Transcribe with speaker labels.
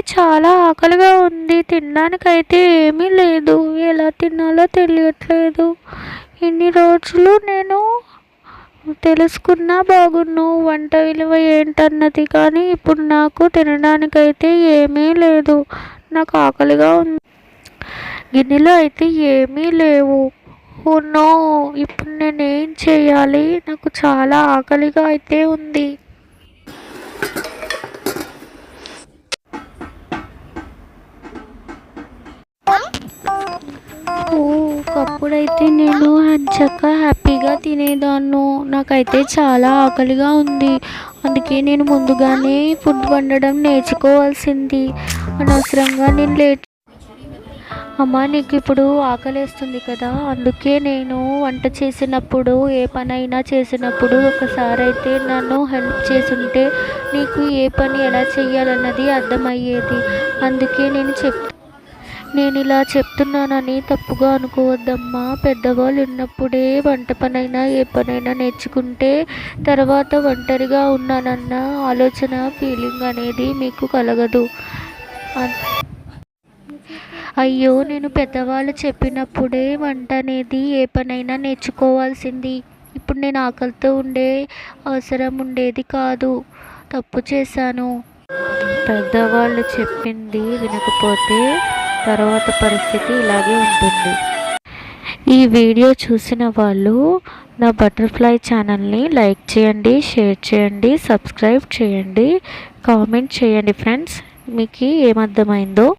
Speaker 1: చాలా ఆకలిగా ఉంది. తినడానికైతే ఏమీ లేదు. ఎలా తినాలో తెలియట్లేదు. ఇన్ని రోజులు నేను తెలుసుకున్నా బాగున్ను వంట విలువ ఏంటన్నది. కానీ ఇప్పుడు నాకు తినడానికైతే ఏమీ లేదు. నాకు ఆకలిగా ఉంది. గిన్నెలో అయితే ఏమీ లేవు. Oh no! ఇప్పుడు నేనేం చేయాలి? నాకు చాలా ఆకలిగా అయితే ఉంది. ఒకప్పుడైతే నేను ఎంచక్కా హ్యాపీగా తినేదాన్ని. నాకైతే చాలా ఆకలిగా ఉంది. అందుకే నేను ముందుగానే ఫుడ్ వండడం నేర్చుకోవాల్సింది. అనవసరంగా నేను లేట్ అమ్మ నీకు ఇప్పుడు ఆకలేస్తుంది కదా, అందుకే నేను వంట చేసినప్పుడు ఏ పనైనా చేసినప్పుడు ఒకసారి అయితే నన్ను హెల్ప్ చేసుంటే నీకు ఏ పని ఎలా చేయాలన్నది అర్థమయ్యేది. అందుకే నేను ఇలా చెప్తున్నానని తప్పుగా అనుకోవద్దమ్మా. పెద్దవాళ్ళు ఉన్నప్పుడే వంట పనైనా ఏ పనైనా నేర్చుకుంటే తర్వాత ఒంటరిగా ఉన్నానన్న ఆలోచన ఫీలింగ్ అనేది మీకు కలగదు. అయ్యో, నేను పెద్దవాళ్ళు చెప్పినప్పుడే వంట అనేది ఏ పనైనా నేర్చుకోవాల్సింది. ఇప్పుడు నేను ఆకలితో ఉండే అవసరం ఉండేది కాదు. తప్పు చేశాను. పెద్దవాళ్ళు చెప్పింది వినకపోతే తర్వాత పరిస్థితి ఇలాగే ఉంటుంది. ఈ వీడియో చూసిన వాళ్ళు నా బటర్ఫ్లై ఛానల్ని లైక్ చేయండి, షేర్ చేయండి, సబ్స్క్రైబ్ చేయండి, కామెంట్ చేయండి ఫ్రెండ్స్. మీకు ఏమర్థమైందో